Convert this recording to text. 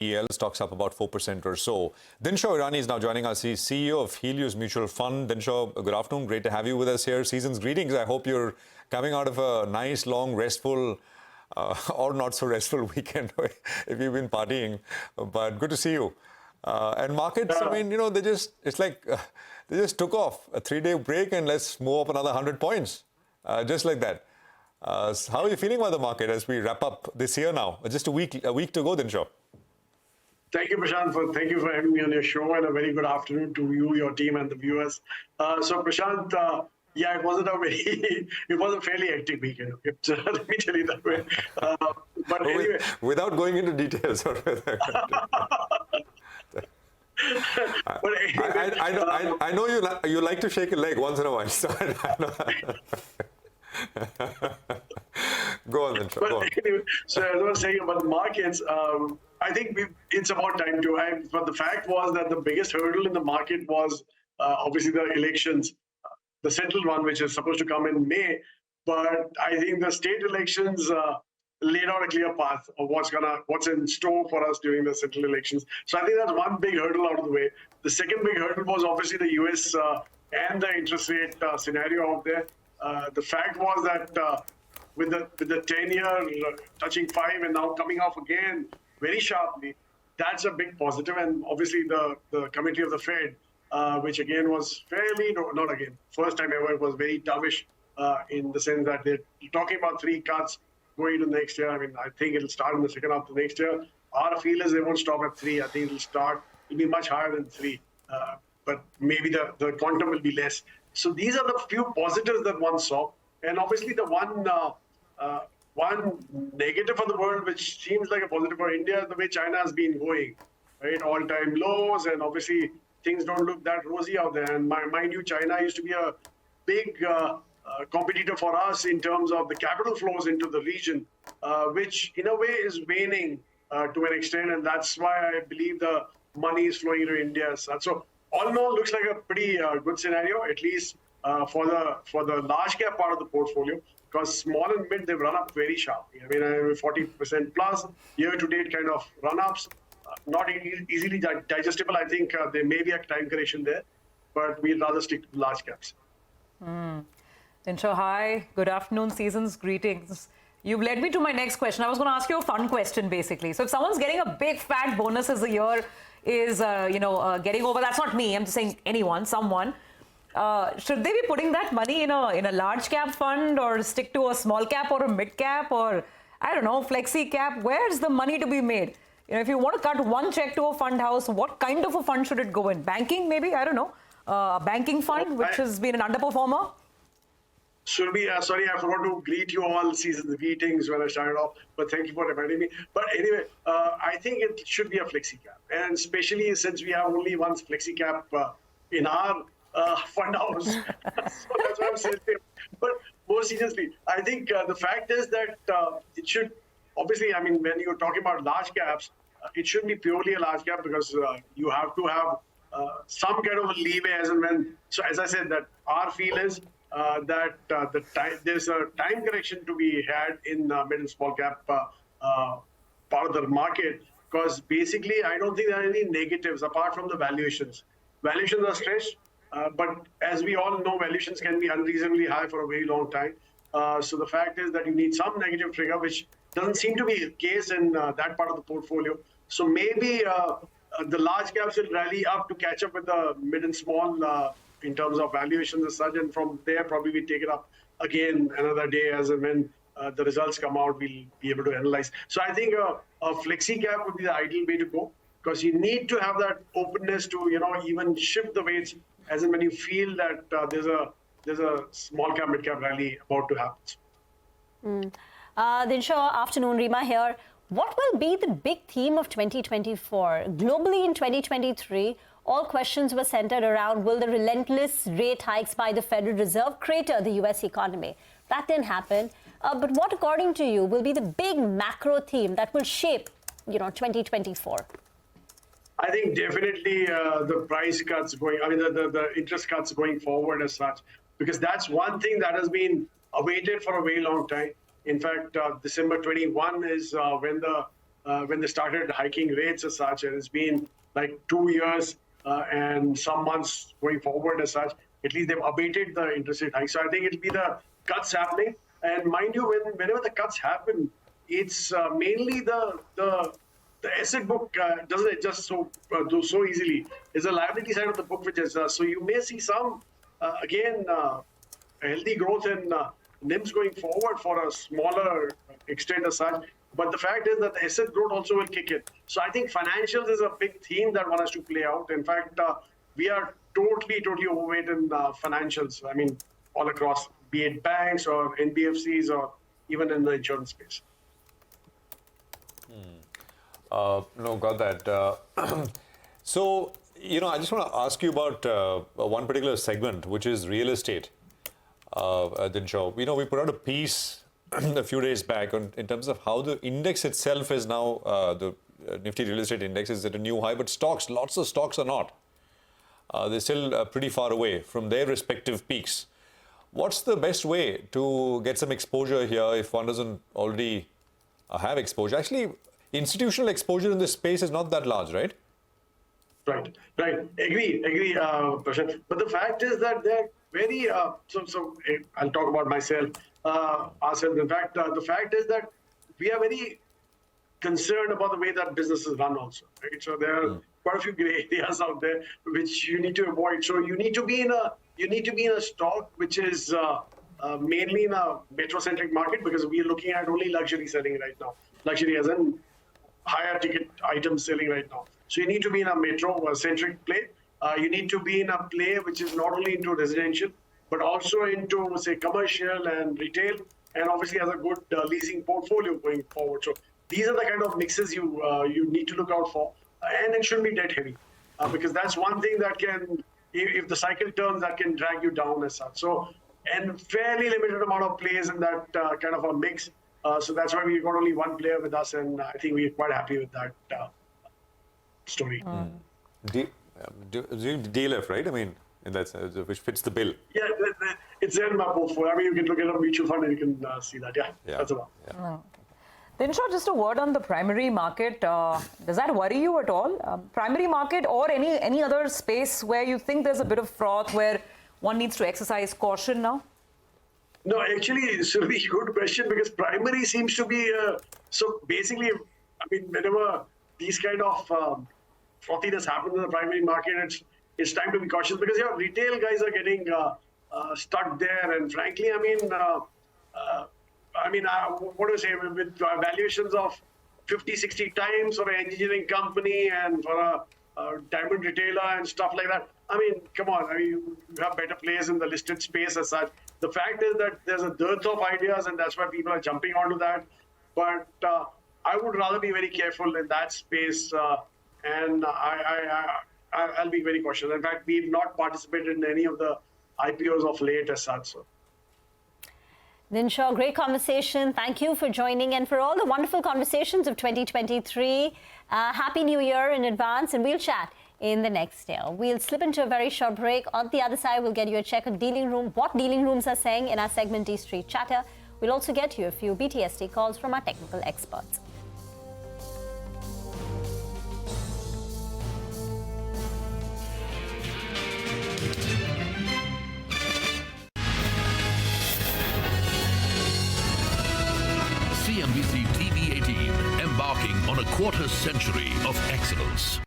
EL stocks up about 4% or so. Dinshaw Irani is now joining us. He's CEO of Helios Mutual Fund. Dinshaw, good afternoon. Great to have you with us here. Season's greetings. I hope you're coming out of a nice, long, restful, or not so restful weekend if you've been partying. But good to see you. And markets, I mean, they just took off a 3-day break and let's move up another 100 points, just like that. How are you feeling about the market as we wrap up this year now? Just a week to go, Dinshaw. Thank you, Prashant. Thank you for having me on your show, and a very good afternoon to you, your team, and the viewers. So, Prashant, yeah, it wasn't it was a fairly hectic weekend. Let me tell you that way. But anyway, without going into details. I know you like to shake a leg once in a while. So I know. Go on, then. Go on. Anyway, so as I was saying about the markets, I think it's about time to. But the fact was that the biggest hurdle in the market was obviously the elections, the central one, which is supposed to come in May. But I think the state elections laid out a clear path of what's in store for us during the central elections. So I think that's one big hurdle out of the way. The second big hurdle was obviously the US and the interest rate scenario out there. The fact was that with the 10-year touching 5 and now coming off again very sharply, that's a big positive. And obviously the committee of the Fed, which again was first time ever, it was very dovish in the sense that they're talking about 3 cuts going into next year. I mean, I think it'll start in the second half of next year. Our feel is they won't stop at 3. I think it'll be much higher than 3. But maybe the quantum will be less. So these are the few positives that one saw. And obviously the one negative for the world, which seems like a positive for India, is the way China has been going, right? All-time lows, and obviously things don't look that rosy out there. And mind you, China used to be a big competitor for us in terms of the capital flows into the region, which in a way is waning to an extent, and that's why I believe the money is flowing into India. So all in all, looks like a pretty good scenario, at least for the large cap part of the portfolio, because small and mid, they've run up very sharply. I mean, 40% plus year-to-date kind of run-ups, not easily digestible. I think there may be a time correction there, but we'd rather stick to large caps. Dinshaw, hi. Good afternoon, season's greetings. You've led me to my next question. I was going to ask you a fun question, basically. So if someone's getting a big fat bonus as the year is, getting over, that's not me. I'm just saying anyone, someone. Should they be putting that money in a large cap fund, or stick to a small cap or a mid cap, or I don't know, flexi cap? Where's the money to be made? If you want to cut one check to a fund house, what kind of a fund should it go in? Banking, maybe? I don't know. A banking fund, which has been an underperformer? Surabhi, sorry, I forgot to greet you all season's greetings when I started off, but thank you for reminding me. But anyway, I think it should be a flexi cap, and especially since we have only one flexi cap in our fund house. So that's what I'm saying. But more seriously, I think the fact is that it should, obviously, I mean, when you're talking about large caps, it shouldn't be purely a large cap, because you have to have some kind of a leeway as and when. So as I said, that our feel is that there's a time correction to be had in mid and small cap part of the market, because basically I don't think there are any negatives apart from the valuations. Valuations are stretched, but as we all know, valuations can be unreasonably high for a very long time. So the fact is that you need some negative trigger, which doesn't seem to be the case in that part of the portfolio. So maybe the large caps will rally up to catch up with the mid and small in terms of valuations as such, and from there probably we take it up again another day as and when the results come out, we'll be able to analyze. So I think a flexi cap would be the ideal way to go, because you need to have that openness to even shift the weights as and when you feel that there's a small cap, mid cap rally about to happen. Dinshaw, afternoon, Rima here. What will be the big theme of 2024? Globally in 2023, all questions were centered around, will the relentless rate hikes by the Federal Reserve crater the US economy? That didn't happen. But what, according to you, will be the big macro theme that will shape 2024? I think definitely the price cuts the interest cuts going forward as such, because that's one thing that has been awaited for a very long time. In fact, December 21 is when the when they started hiking rates as such, and it's been like 2 years and some months going forward as such. At least they've abated the interest rate hike. So I think it'll be the cuts happening. And mind you, whenever the cuts happen, it's mainly the asset book doesn't adjust so easily. It's the liability side of the book which adjusts. So you may see some again healthy growth in NIMs going forward for a smaller extent as such. But the fact is that the asset growth also will kick in. So I think financials is a big theme that one has to play out. In fact, we are totally overweight in financials. I mean, all across, be it banks or NBFCs or even in the insurance space. No, got that. So, I just want to ask you about one particular segment, which is real estate. Dinshaw, we put out a piece a few days back in terms of how the index itself is now, the Nifty Real Estate Index is at a new high, but lots of stocks are not. They're still pretty far away from their respective peaks. What's the best way to get some exposure here if one doesn't already have exposure? Actually, institutional exposure in this space is not that large, right? Right. Agree, Prashant. But the fact is that they're very, so I'll talk about myself, ourselves. In fact, the fact is that we are very concerned about the way that businesses run also, right? So there are quite a few gray areas out there which you need to avoid. So you need to be in a stock which is mainly in a metro-centric market, because we are looking at only luxury selling right now. Luxury as in higher ticket items selling right now. So you need to be in a metro-centric play. You need to be in a play which is not only into residential, but also into, say, commercial and retail, and obviously has a good leasing portfolio going forward. So these are the kind of mixes you need to look out for, and it shouldn't be debt heavy, because that's one thing that can, if the cycle turns, that can drag you down as such. So, and fairly limited amount of plays in that kind of a mix. So that's why we've got only one player with us, and I think we're quite happy with that story. DLF, right? I mean, in that sense, which fits the bill. Yeah, it's there in my portfolio. I mean, you can look at a mutual fund and you can see that. Yeah. That's about. Yeah. Dinshaw, just a word on the primary market. Does that worry you at all? Primary market or any other space where you think there's a bit of froth where one needs to exercise caution now? No, actually, it's a really good question, because primary seems to be, so basically, I mean, whenever these kind of frothiness happens in the primary market, it's time to be cautious, because your retail guys are getting stuck there. And frankly, what do I say, with valuations of 50, 60 times for an engineering company and for a diamond retailer and stuff like that. I mean, come on, you have better players in the listed space as such. The fact is that there's a dearth of ideas, and that's why people are jumping onto that. But I would rather be very careful in that space, and I'll be very cautious. In fact, we've not participated in any of the IPOs of late as such. So. Dinshaw, great conversation. Thank you for joining and for all the wonderful conversations of 2023. Happy New Year in advance, and we'll chat in the next year. We'll slip into a very short break. On the other side, we'll get you a check of dealing room, what dealing rooms are saying in our segment D Street Chatter. We'll also get you a few BTST calls from our technical experts. CNBC TV 18, embarking on a quarter century of excellence.